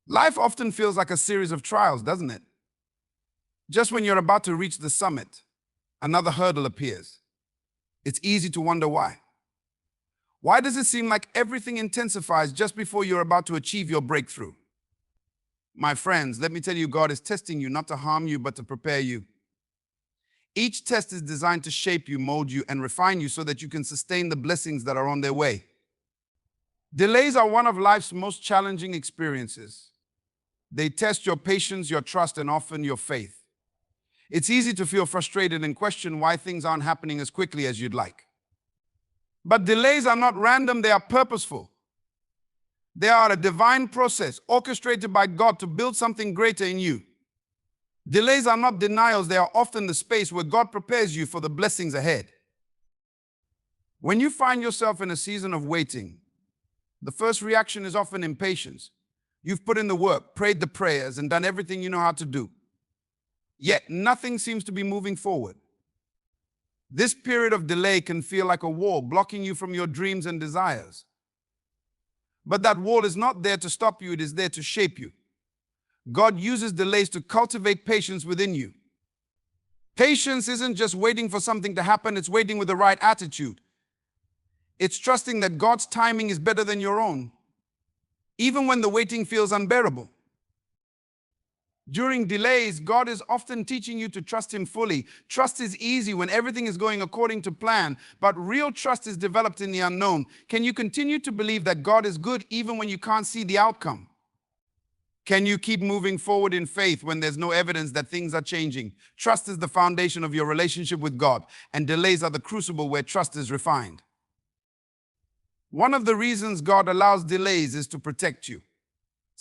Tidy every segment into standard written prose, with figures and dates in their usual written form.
Life often feels like a series of trials, doesn't it? Just when you're about to reach the summit, another hurdle appears. It's easy to wonder why. Why does it seem like everything intensifies just before you're about to achieve your breakthrough? My friends, let me tell you, God is testing you not to harm you, but to prepare you. Each test is designed to shape you, mold you, and refine you so that you can sustain the blessings that are on their way. Delays are one of life's most challenging experiences. They test your patience, your trust, and often your faith. It's easy to feel frustrated and question why things aren't happening as quickly as you'd like. But delays are not random, they are purposeful. They are a divine process orchestrated by God to build something greater in you. Delays are not denials, they are often the space where God prepares you for the blessings ahead. When you find yourself in a season of waiting, the first reaction is often impatience. You've put in the work, prayed the prayers, and done everything you know how to do. Yet nothing seems to be moving forward. This period of delay can feel like a wall blocking you from your dreams and desires. But that wall is not there to stop you, it is there to shape you. God uses delays to cultivate patience within you. Patience isn't just waiting for something to happen, it's waiting with the right attitude. It's trusting that God's timing is better than your own, even when the waiting feels unbearable. During delays, God is often teaching you to trust Him fully. Trust is easy when everything is going according to plan, but real trust is developed in the unknown. Can you continue to believe that God is good even when you can't see the outcome? Can you keep moving forward in faith when there's no evidence that things are changing? Trust is the foundation of your relationship with God, and delays are the crucible where trust is refined. One of the reasons God allows delays is to protect you.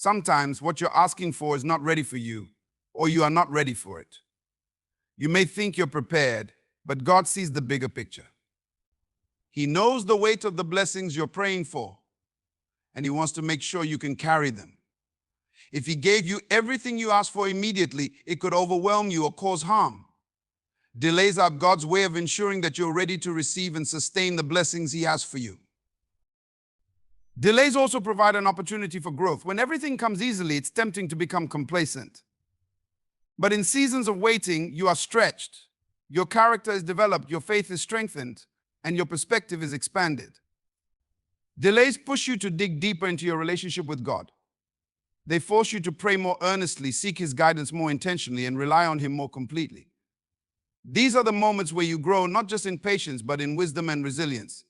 Sometimes what you're asking for is not ready for you, or you are not ready for it. You may think you're prepared, but God sees the bigger picture. He knows the weight of the blessings you're praying for, and He wants to make sure you can carry them. If He gave you everything you asked for immediately, it could overwhelm you or cause harm. Delays are God's way of ensuring that you're ready to receive and sustain the blessings He has for you. Delays also provide an opportunity for growth. When everything comes easily, it's tempting to become complacent. But in seasons of waiting, you are stretched. Your character is developed, your faith is strengthened, and your perspective is expanded. Delays push you to dig deeper into your relationship with God. They force you to pray more earnestly, seek His guidance more intentionally, and rely on Him more completely. These are the moments where you grow not just in patience, but in wisdom and resilience.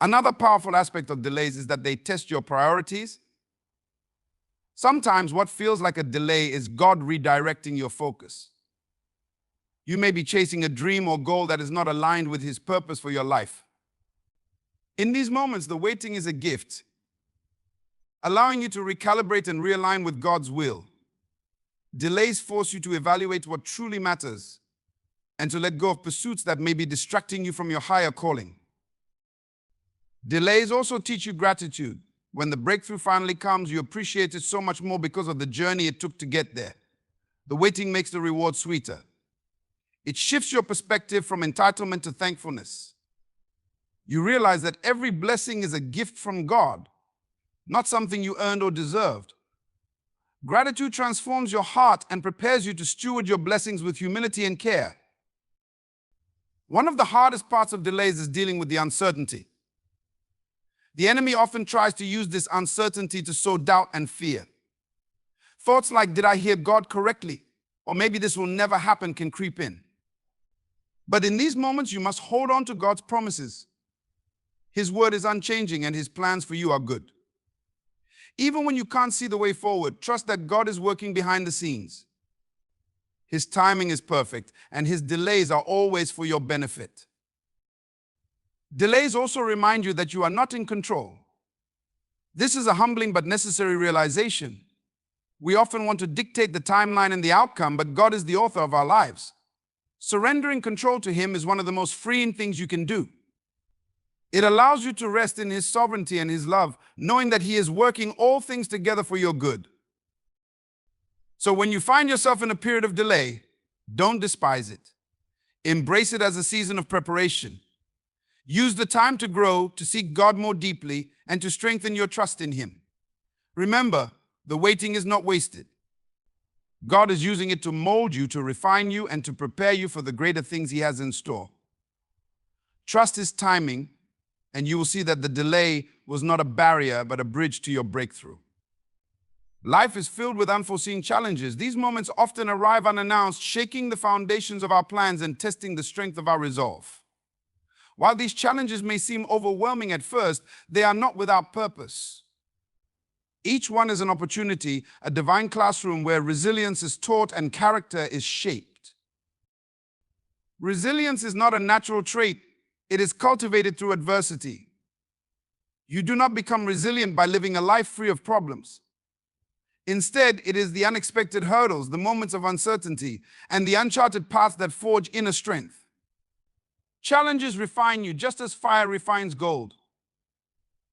Another powerful aspect of delays is that they test your priorities. Sometimes what feels like a delay is God redirecting your focus. You may be chasing a dream or goal that is not aligned with His purpose for your life. In these moments, the waiting is a gift, allowing you to recalibrate and realign with God's will. Delays force you to evaluate what truly matters and to let go of pursuits that may be distracting you from your higher calling. Delays also teach you gratitude. When the breakthrough finally comes, you appreciate it so much more because of the journey it took to get there. The waiting makes the reward sweeter. It shifts your perspective from entitlement to thankfulness. You realize that every blessing is a gift from God, not something you earned or deserved. Gratitude transforms your heart and prepares you to steward your blessings with humility and care. One of the hardest parts of delays is dealing with the uncertainty. The enemy often tries to use this uncertainty to sow doubt and fear. Thoughts like, did I hear God correctly? Or maybe this will never happen can creep in. But in these moments, you must hold on to God's promises. His word is unchanging and His plans for you are good. Even when you can't see the way forward, trust that God is working behind the scenes. His timing is perfect, and His delays are always for your benefit. Delays also remind you that you are not in control. This is a humbling but necessary realization. We often want to dictate the timeline and the outcome, but God is the author of our lives. Surrendering control to Him is one of the most freeing things you can do. It allows you to rest in His sovereignty and His love, knowing that He is working all things together for your good. So when you find yourself in a period of delay, don't despise it. Embrace it as a season of preparation. Use the time to grow, to seek God more deeply, and to strengthen your trust in Him. Remember, The waiting is not wasted. God is using it to mold you, to refine you, and to prepare you for the greater things He has in store. Trust His timing, and you will see that the delay was not a barrier, but a bridge to your breakthrough. Life is filled with unforeseen challenges. These moments often arrive unannounced, shaking the foundations of our plans and testing the strength of our resolve. While these challenges may seem overwhelming at first, they are not without purpose. Each one is an opportunity, a divine classroom where resilience is taught and character is shaped. Resilience is not a natural trait. It is cultivated through adversity. You do not become resilient by living a life free of problems. Instead, it is the unexpected hurdles, the moments of uncertainty, and the uncharted paths that forge inner strength. Challenges refine you just as fire refines gold.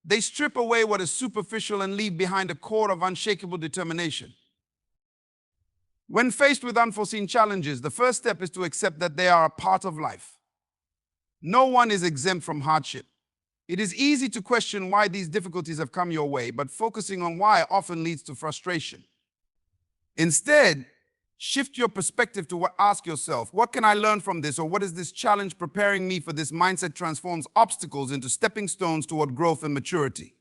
They strip away what is superficial and leave behind a core of unshakable determination. When faced with unforeseen challenges, the first step is to accept that they are a part of life. No one is exempt from hardship. It is easy to question why these difficulties have come your way, but focusing on why often leads to frustration. Instead, shift your perspective to ask yourself, what can I learn from this, or what is this challenge preparing me for? This mindset transforms obstacles into stepping stones toward growth and maturity.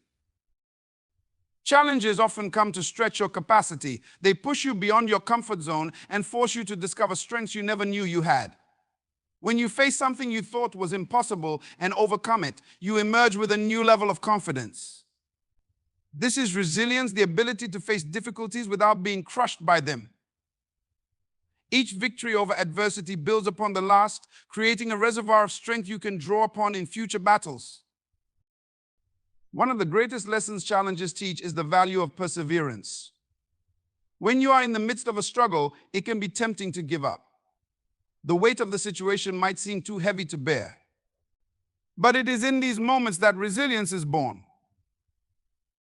Challenges often come to stretch your capacity. They push you beyond your comfort zone and force you to discover strengths you never knew you had. When you face something you thought was impossible and overcome it, you emerge with a new level of confidence. This is resilience, the ability to face difficulties without being crushed by them. Each victory over adversity builds upon the last, creating a reservoir of strength you can draw upon in future battles. One of the greatest lessons challenges teach is the value of perseverance. When you are in the midst of a struggle, it can be tempting to give up. The weight of the situation might seem too heavy to bear. But it is in these moments that resilience is born.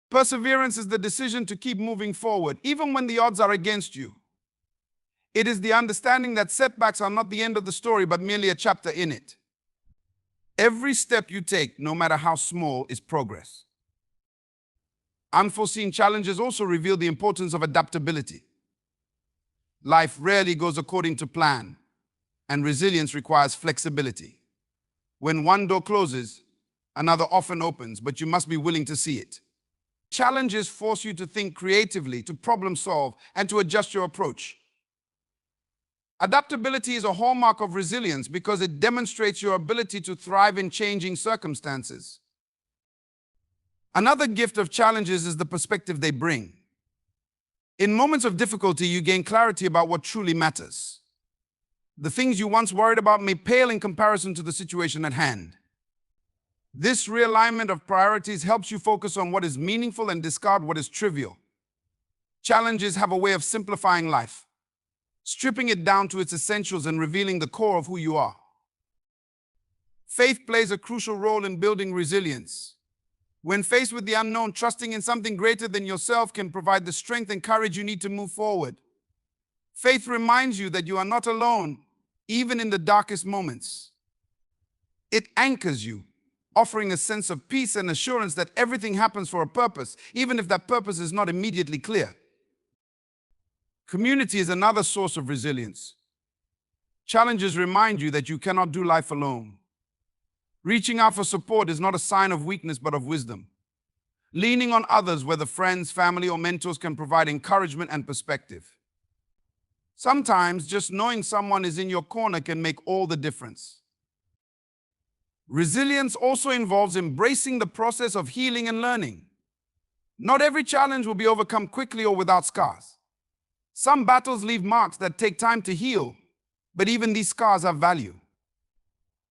Perseverance is the decision to keep moving forward, even when the odds are against you. It is the understanding that setbacks are not the end of the story, but merely a chapter in it. Every step you take, no matter how small, is progress. Unforeseen challenges also reveal the importance of adaptability. Life rarely goes according to plan, and resilience requires flexibility. When one door closes, another often opens, but you must be willing to see it. Challenges force you to think creatively, to problem solve, and to adjust your approach. Adaptability is a hallmark of resilience because it demonstrates your ability to thrive in changing circumstances. Another gift of challenges is the perspective they bring. In moments of difficulty, you gain clarity about what truly matters. The things you once worried about may pale in comparison to the situation at hand. This realignment of priorities helps you focus on what is meaningful and discard what is trivial. Challenges have a way of simplifying life, stripping it down to its essentials and revealing the core of who you are. Faith plays a crucial role in building resilience. When faced with the unknown, trusting in something greater than yourself can provide the strength and courage you need to move forward. Faith reminds you that you are not alone, even in the darkest moments. It anchors you, offering a sense of peace and assurance that everything happens for a purpose, even if that purpose is not immediately clear. Community is another source of resilience. Challenges remind you that you cannot do life alone. Reaching out for support is not a sign of weakness, but of wisdom. Leaning on others, whether friends, family, or mentors, can provide encouragement and perspective. Sometimes just knowing someone is in your corner can make all the difference. Resilience also involves embracing the process of healing and learning. Not every challenge will be overcome quickly or without scars. Some battles leave marks that take time to heal, but even these scars have value.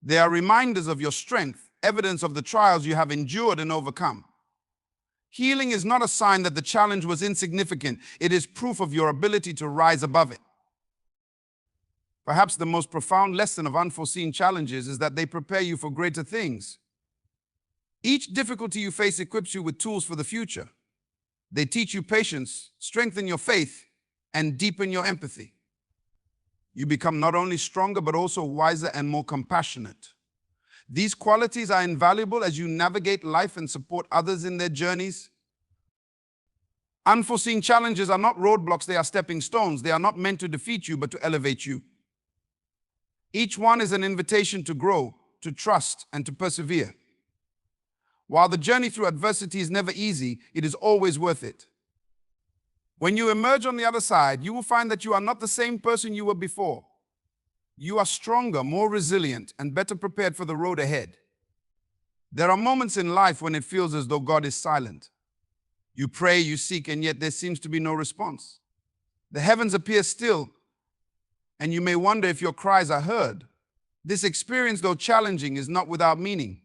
They are reminders of your strength, evidence of the trials you have endured and overcome. Healing is not a sign that the challenge was insignificant. It is proof of your ability to rise above it. Perhaps the most profound lesson of unforeseen challenges is that they prepare you for greater things. Each difficulty you face equips you with tools for the future. They teach you patience, strengthen your faith, and deepen your empathy. You become not only stronger, but also wiser and more compassionate. These qualities are invaluable as you navigate life and support others in their journeys. Unforeseen challenges are not roadblocks, they are stepping stones. They are not meant to defeat you, but to elevate you. Each one is an invitation to grow, to trust, and to persevere. While the journey through adversity is never easy, it is always worth it. When you emerge on the other side, you will find that you are not the same person you were before. You are stronger, more resilient, and better prepared for the road ahead. There are moments in life when it feels as though God is silent. You pray, you seek, and yet there seems to be no response. The heavens appear still, and you may wonder if your cries are heard. This experience, though challenging, is not without meaning.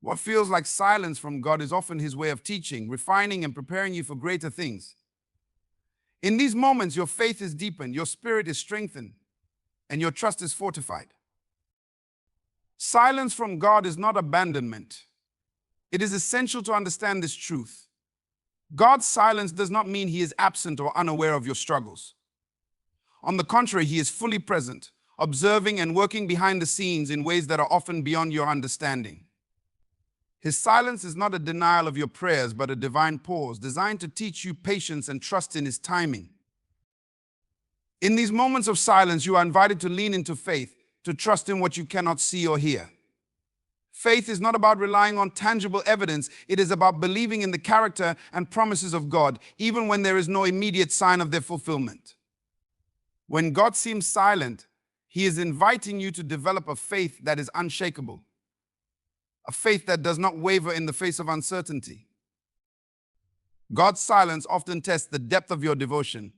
What feels like silence from God is often His way of teaching, refining, and preparing you for greater things. In these moments, your faith is deepened, your spirit is strengthened, and your trust is fortified. Silence from God is not abandonment. It is essential to understand this truth. God's silence does not mean He is absent or unaware of your struggles. On the contrary, He is fully present, observing and working behind the scenes in ways that are often beyond your understanding. His silence is not a denial of your prayers, but a divine pause designed to teach you patience and trust in His timing. In these moments of silence, you are invited to lean into faith, to trust in what you cannot see or hear. Faith is not about relying on tangible evidence. It is about believing in the character and promises of God, even when there is no immediate sign of their fulfillment. When God seems silent, He is inviting you to develop a faith that is unshakable, a faith that does not waver in the face of uncertainty. God's silence often tests the depth of your devotion.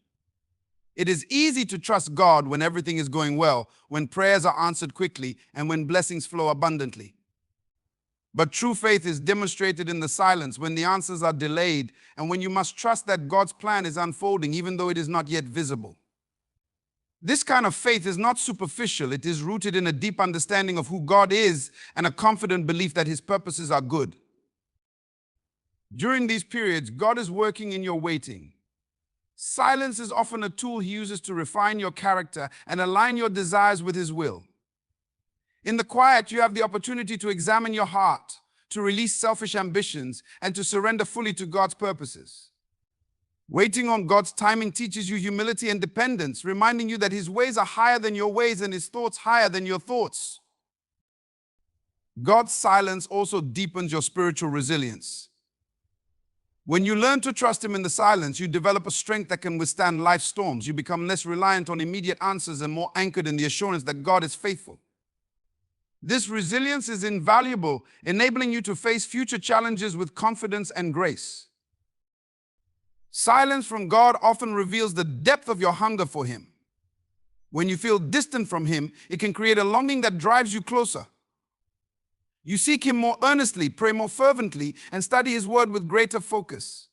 It is easy to trust God when everything is going well, when prayers are answered quickly, and when blessings flow abundantly. But true faith is demonstrated in the silence, when the answers are delayed, and when you must trust that God's plan is unfolding even though it is not yet visible. This kind of faith is not superficial. It is rooted in a deep understanding of who God is and a confident belief that His purposes are good. During these periods, God is working in your waiting. Silence is often a tool He uses to refine your character and align your desires with His will. In the quiet, you have the opportunity to examine your heart, to release selfish ambitions, and to surrender fully to God's purposes. Waiting on God's timing teaches you humility and dependence, reminding you that His ways are higher than your ways and His thoughts higher than your thoughts. God's silence also deepens your spiritual resilience. When you learn to trust Him in the silence, you develop a strength that can withstand life's storms. You become less reliant on immediate answers and more anchored in the assurance that God is faithful. This resilience is invaluable, enabling you to face future challenges with confidence and grace. Silence from God often reveals the depth of your hunger for Him. When you feel distant from Him, it can create a longing that drives you closer. You seek Him more earnestly, pray more fervently, and study His word with greater focus.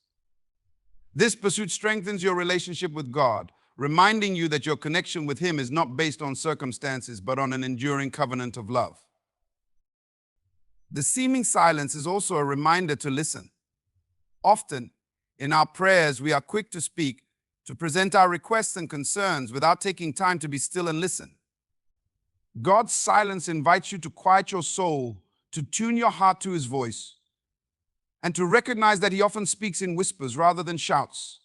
This pursuit strengthens your relationship with God, reminding you that your connection with Him is not based on circumstances, but on an enduring covenant of love. The seeming silence is also a reminder to listen. Often, in our prayers, we are quick to speak, to present our requests and concerns without taking time to be still and listen. God's silence invites you to quiet your soul, to tune your heart to His voice, and to recognize that He often speaks in whispers rather than shouts.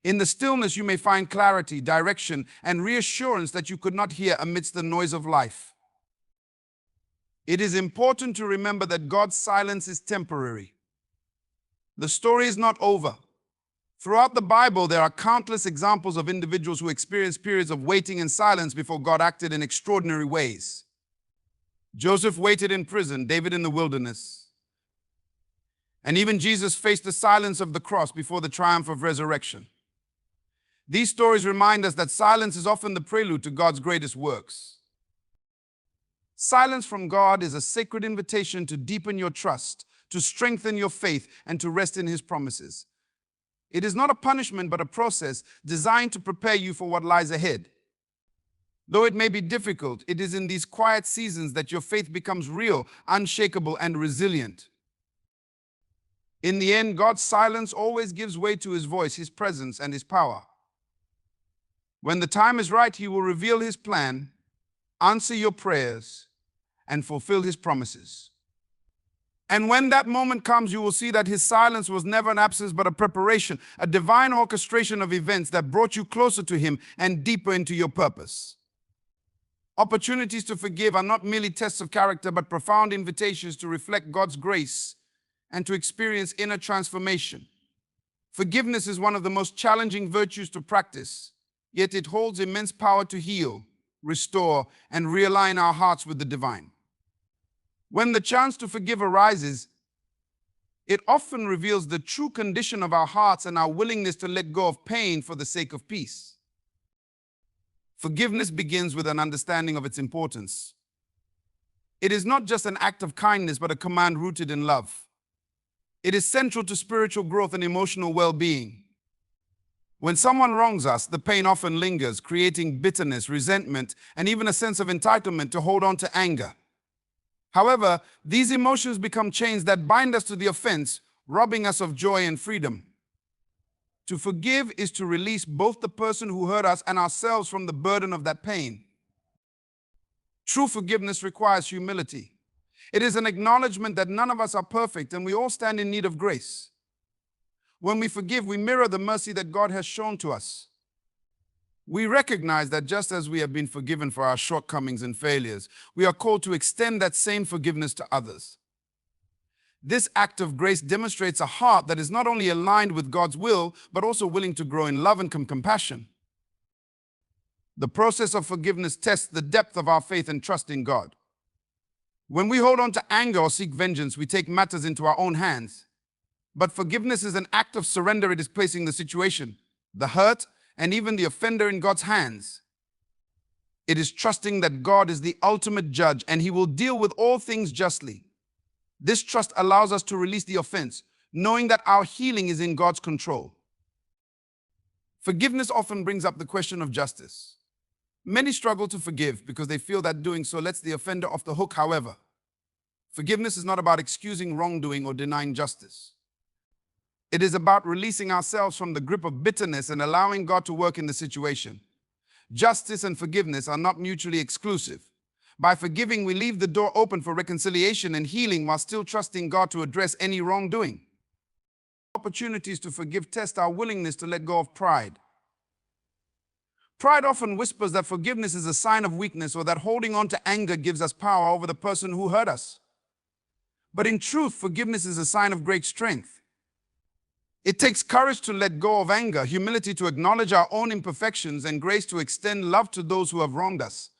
In the stillness, you may find clarity, direction, and reassurance that you could not hear amidst the noise of life. It is important to remember that God's silence is temporary. The story is not over. Throughout the Bible, there are countless examples of individuals who experienced periods of waiting in silence before God acted in extraordinary ways. Joseph waited in prison, David in the wilderness. And even Jesus faced the silence of the cross before the triumph of resurrection. These stories remind us that silence is often the prelude to God's greatest works. Silence from God is a sacred invitation to deepen your trust, to strengthen your faith, and to rest in His promises. It is not a punishment, but a process designed to prepare you for what lies ahead. Though it may be difficult, it is in these quiet seasons that your faith becomes real, unshakable, and resilient. In the end, God's silence always gives way to His voice, His presence, and His power. When the time is right, He will reveal His plan, answer your prayers, and fulfill His promises. And when that moment comes, you will see that his silence was never an absence, but a preparation, a divine orchestration of events that brought you closer to him and deeper into your purpose. Opportunities to forgive are not merely tests of character, but profound invitations to reflect God's grace and to experience inner transformation. Forgiveness is one of the most challenging virtues to practice, yet it holds immense power to heal, restore, and realign our hearts with the divine. When the chance to forgive arises, it often reveals the true condition of our hearts and our willingness to let go of pain for the sake of peace. Forgiveness begins with an understanding of its importance. It is not just an act of kindness, but a command rooted in love. It is central to spiritual growth and emotional well-being. When someone wrongs us, the pain often lingers, creating bitterness, resentment, and even a sense of entitlement to hold on to anger. However, these emotions become chains that bind us to the offense, robbing us of joy and freedom. To forgive is to release both the person who hurt us and ourselves from the burden of that pain. True forgiveness requires humility. It is an acknowledgement that none of us are perfect and we all stand in need of grace. When we forgive, we mirror the mercy that God has shown to us. We recognize that just as we have been forgiven for our shortcomings and failures, we are called to extend that same forgiveness to others. This act of grace demonstrates a heart that is not only aligned with God's will, but also willing to grow in love and compassion. The process of forgiveness tests the depth of our faith and trust in God. When we hold on to anger or seek vengeance, we take matters into our own hands. But forgiveness is an act of surrender. It is placing the situation, the hurt, and even the offender in God's hands. It is trusting that God is the ultimate judge and he will deal with all things justly. This trust allows us to release the offense, knowing that our healing is in God's control. Forgiveness often brings up the question of justice. Many struggle to forgive because they feel that doing so lets the offender off the hook. However, forgiveness is not about excusing wrongdoing or denying justice. It is about releasing ourselves from the grip of bitterness and allowing God to work in the situation. Justice and forgiveness are not mutually exclusive. By forgiving, we leave the door open for reconciliation and healing while still trusting God to address any wrongdoing. Opportunities to forgive test our willingness to let go of pride. Pride often whispers that forgiveness is a sign of weakness or that holding on to anger gives us power over the person who hurt us. But in truth, forgiveness is a sign of great strength. It takes courage to let go of anger, humility to acknowledge our own imperfections, and grace to extend love to those who have wronged us.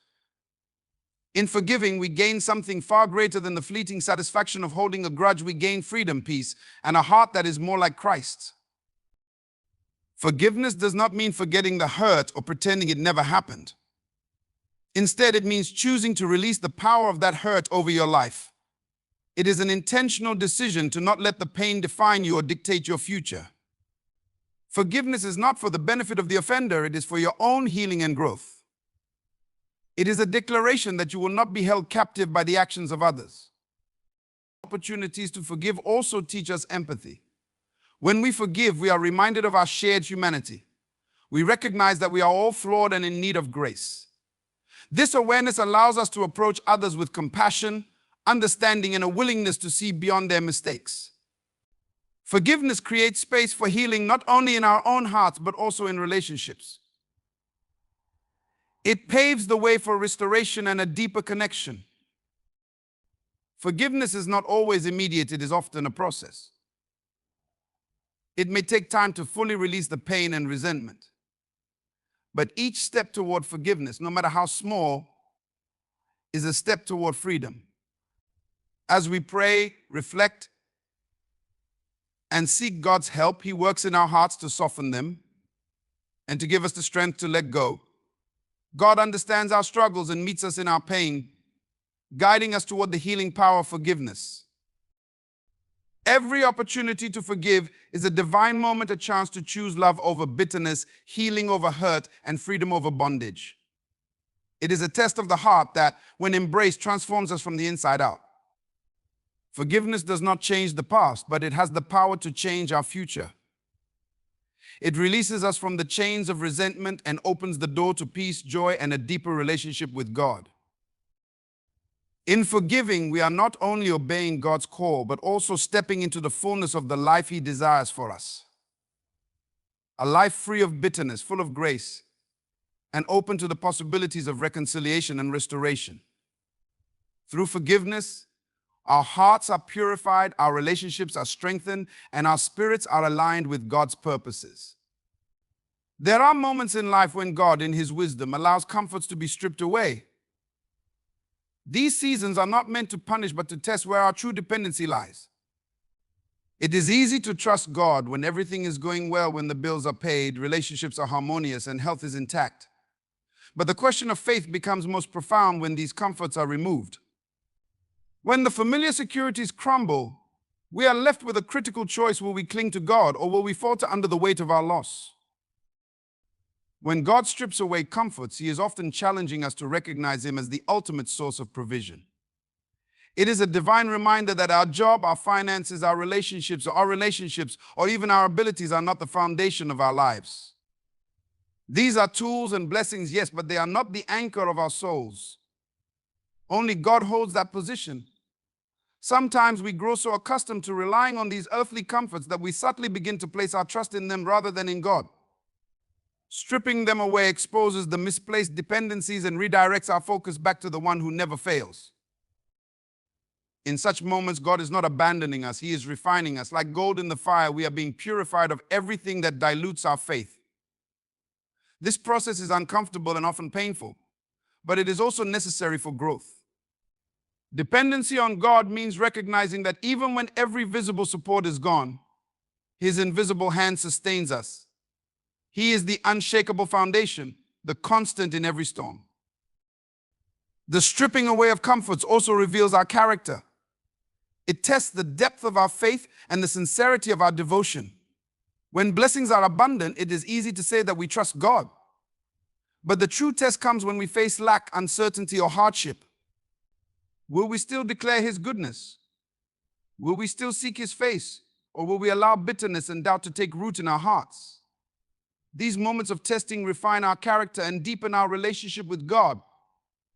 In forgiving, we gain something far greater than the fleeting satisfaction of holding a grudge. We gain freedom, peace, and a heart that is more like Christ's. Forgiveness does not mean forgetting the hurt or pretending it never happened. Instead, it means choosing to release the power of that hurt over your life. It is an intentional decision to not let the pain define you or dictate your future. Forgiveness is not for the benefit of the offender, it is for your own healing and growth. It is a declaration that you will not be held captive by the actions of others. Opportunities to forgive also teach us empathy. When we forgive, we are reminded of our shared humanity. We recognize that we are all flawed and in need of grace. This awareness allows us to approach others with compassion, understanding, and a willingness to see beyond their mistakes. Forgiveness creates space for healing not only in our own hearts, but also in relationships. It paves the way for restoration and a deeper connection. Forgiveness is not always immediate, it is often a process. It may take time to fully release the pain and resentment. But each step toward forgiveness, no matter how small, is a step toward freedom. As we pray, reflect, and seek God's help, He works in our hearts to soften them and to give us the strength to let go. God understands our struggles and meets us in our pain, guiding us toward the healing power of forgiveness. Every opportunity to forgive is a divine moment, a chance to choose love over bitterness, healing over hurt, and freedom over bondage. It is a test of the heart that, when embraced, transforms us from the inside out. Forgiveness does not change the past, but it has the power to change our future. It releases us from the chains of resentment and opens the door to peace, joy, and a deeper relationship with God. In forgiving, we are not only obeying God's call, but also stepping into the fullness of the life He desires for us. A life free of bitterness, full of grace, and open to the possibilities of reconciliation and restoration. Through forgiveness, our hearts are purified, our relationships are strengthened, and our spirits are aligned with God's purposes. There are moments in life when God, in His wisdom, allows comforts to be stripped away. These seasons are not meant to punish, but to test where our true dependency lies. It is easy to trust God when everything is going well, when the bills are paid, relationships are harmonious, and health is intact. But the question of faith becomes most profound when these comforts are removed. When the familiar securities crumble, we are left with a critical choice: will we cling to God, or will we falter under the weight of our loss? When God strips away comforts, He is often challenging us to recognize Him as the ultimate source of provision. It is a divine reminder that our job, our finances, our relationships, or even our abilities are not the foundation of our lives. These are tools and blessings, yes, but they are not the anchor of our souls. Only God holds that position. Sometimes we grow so accustomed to relying on these earthly comforts that we subtly begin to place our trust in them rather than in God. Stripping them away exposes the misplaced dependencies and redirects our focus back to the one who never fails. In such moments, God is not abandoning us, He is refining us. Like gold in the fire, we are being purified of everything that dilutes our faith. This process is uncomfortable and often painful, but it is also necessary for growth. Dependency on God means recognizing that even when every visible support is gone, His invisible hand sustains us. He is the unshakable foundation, the constant in every storm. The stripping away of comforts also reveals our character. It tests the depth of our faith and the sincerity of our devotion. When blessings are abundant, it is easy to say that we trust God. But the true test comes when we face lack, uncertainty, or hardship. Will we still declare His goodness? Will we still seek His face? Or will we allow bitterness and doubt to take root in our hearts? These moments of testing refine our character and deepen our relationship with God,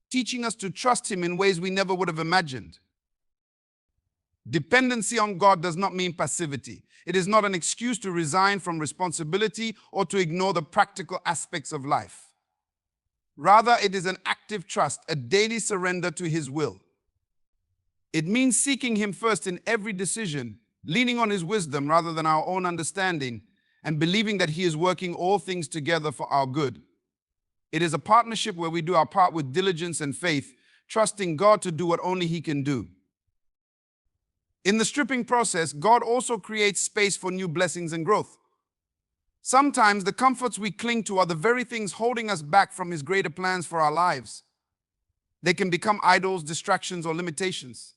teaching us to trust Him in ways we never would have imagined. Dependency on God does not mean passivity. It is not an excuse to resign from responsibility or to ignore the practical aspects of life. Rather, it is an active trust, a daily surrender to His will. It means seeking Him first in every decision, leaning on His wisdom rather than our own understanding, and believing that He is working all things together for our good. It is a partnership where we do our part with diligence and faith, trusting God to do what only He can do. In the stripping process, God also creates space for new blessings and growth. Sometimes the comforts we cling to are the very things holding us back from His greater plans for our lives. They can become idols, distractions, or limitations.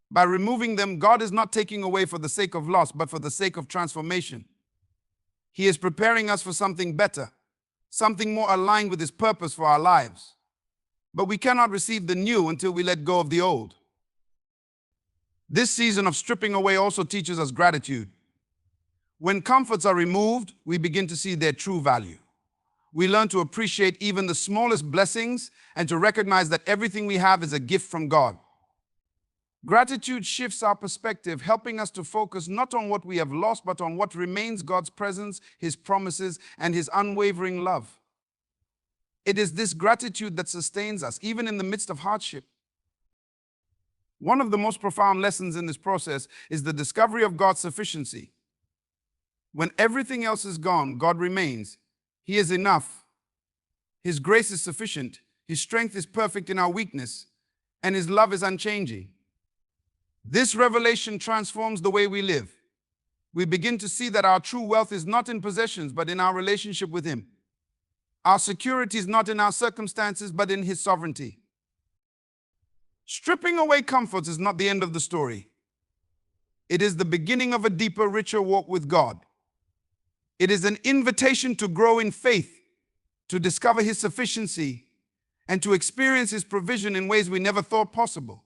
By removing them, God is not taking away for the sake of loss, but for the sake of transformation. He is preparing us for something better, something more aligned with His purpose for our lives. But we cannot receive the new until we let go of the old. This season of stripping away also teaches us gratitude. When comforts are removed, we begin to see their true value. We learn to appreciate even the smallest blessings and to recognize that everything we have is a gift from God. Gratitude shifts our perspective, helping us to focus not on what we have lost, but on what remains: God's presence, His promises, and His unwavering love. It is this gratitude that sustains us, even in the midst of hardship. One of the most profound lessons in this process is the discovery of God's sufficiency. When everything else is gone, God remains. He is enough. His grace is sufficient. His strength is perfect in our weakness, and His love is unchanging. This revelation transforms the way we live. We begin to see that our true wealth is not in possessions, but in our relationship with Him. Our security is not in our circumstances, but in His sovereignty. Stripping away comforts is not the end of the story. It is the beginning of a deeper, richer walk with God. It is an invitation to grow in faith, to discover His sufficiency, and to experience His provision in ways we never thought possible.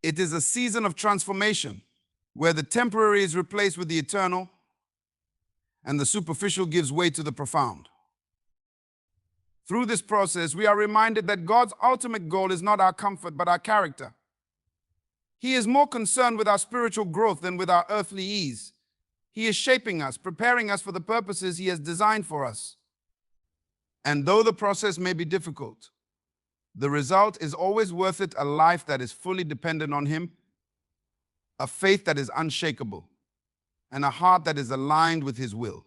It is a season of transformation, where the temporary is replaced with the eternal, and the superficial gives way to the profound. Through this process, we are reminded that God's ultimate goal is not our comfort, but our character. He is more concerned with our spiritual growth than with our earthly ease. He is shaping us, preparing us for the purposes He has designed for us. And though the process may be difficult, the result is always worth it: a life that is fully dependent on Him, a faith that is unshakable, and a heart that is aligned with His will.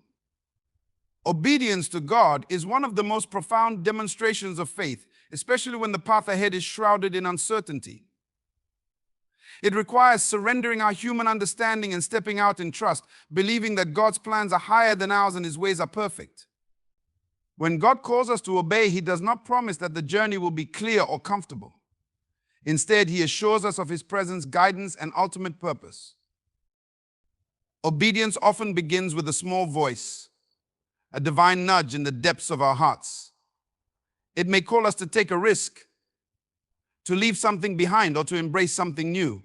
Obedience to God is one of the most profound demonstrations of faith, especially when the path ahead is shrouded in uncertainty. It requires surrendering our human understanding and stepping out in trust, believing that God's plans are higher than ours and His ways are perfect. When God calls us to obey, He does not promise that the journey will be clear or comfortable. Instead, He assures us of His presence, guidance, and ultimate purpose. Obedience often begins with a small voice, a divine nudge in the depths of our hearts. It may call us to take a risk, to leave something behind, or to embrace something new.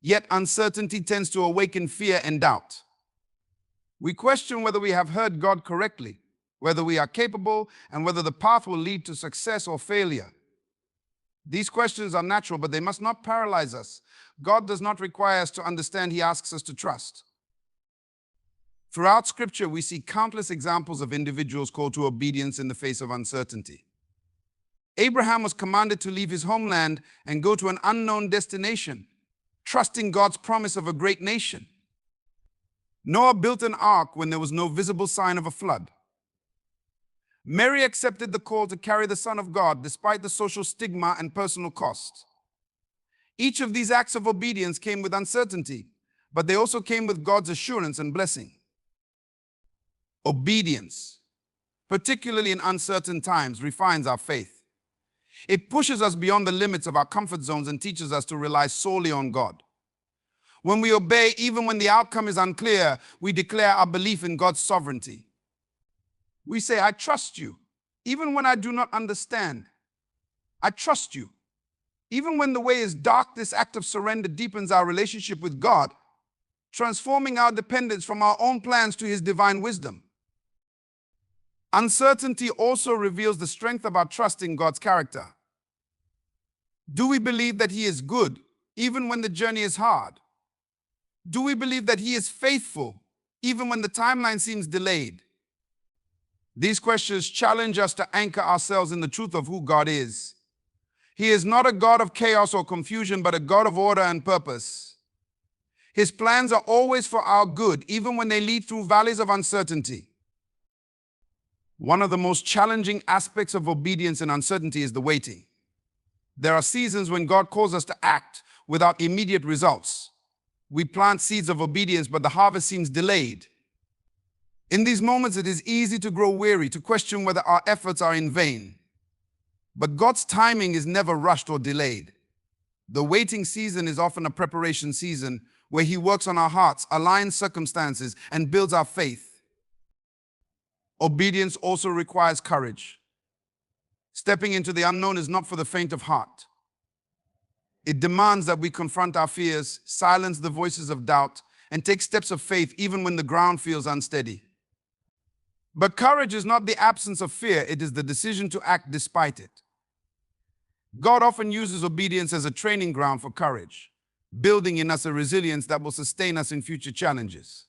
Yet uncertainty tends to awaken fear and doubt. We question whether we have heard God correctly, whether we are capable, and whether the path will lead to success or failure. These questions are natural, but they must not paralyze us. God does not require us to understand, He asks us to trust. Throughout Scripture, we see countless examples of individuals called to obedience in the face of uncertainty. Abraham was commanded to leave his homeland and go to an unknown destination, trusting God's promise of a great nation. Noah built an ark when there was no visible sign of a flood. Mary accepted the call to carry the Son of God despite the social stigma and personal cost. Each of these acts of obedience came with uncertainty, but they also came with God's assurance and blessing. Obedience, particularly in uncertain times, refines our faith. It pushes us beyond the limits of our comfort zones and teaches us to rely solely on God. When we obey, even when the outcome is unclear, we declare our belief in God's sovereignty. We say, I trust you, even when I do not understand. I trust you. Even when the way is dark, this act of surrender deepens our relationship with God, transforming our dependence from our own plans to His divine wisdom. Uncertainty also reveals the strength of our trust in God's character. Do we believe that He is good, even when the journey is hard? Do we believe that He is faithful, even when the timeline seems delayed? These questions challenge us to anchor ourselves in the truth of who God is. He is not a God of chaos or confusion, but a God of order and purpose. His plans are always for our good, even when they lead through valleys of uncertainty. One of the most challenging aspects of obedience in uncertainty is the waiting. There are seasons when God calls us to act without immediate results. We plant seeds of obedience, but the harvest seems delayed. In these moments, it is easy to grow weary, to question whether our efforts are in vain. But God's timing is never rushed or delayed. The waiting season is often a preparation season where He works on our hearts, aligns circumstances, and builds our faith. Obedience also requires courage. Stepping into the unknown is not for the faint of heart. It demands that we confront our fears, silence the voices of doubt, and take steps of faith even when the ground feels unsteady. But courage is not the absence of fear, it is the decision to act despite it. God often uses obedience as a training ground for courage, building in us a resilience that will sustain us in future challenges.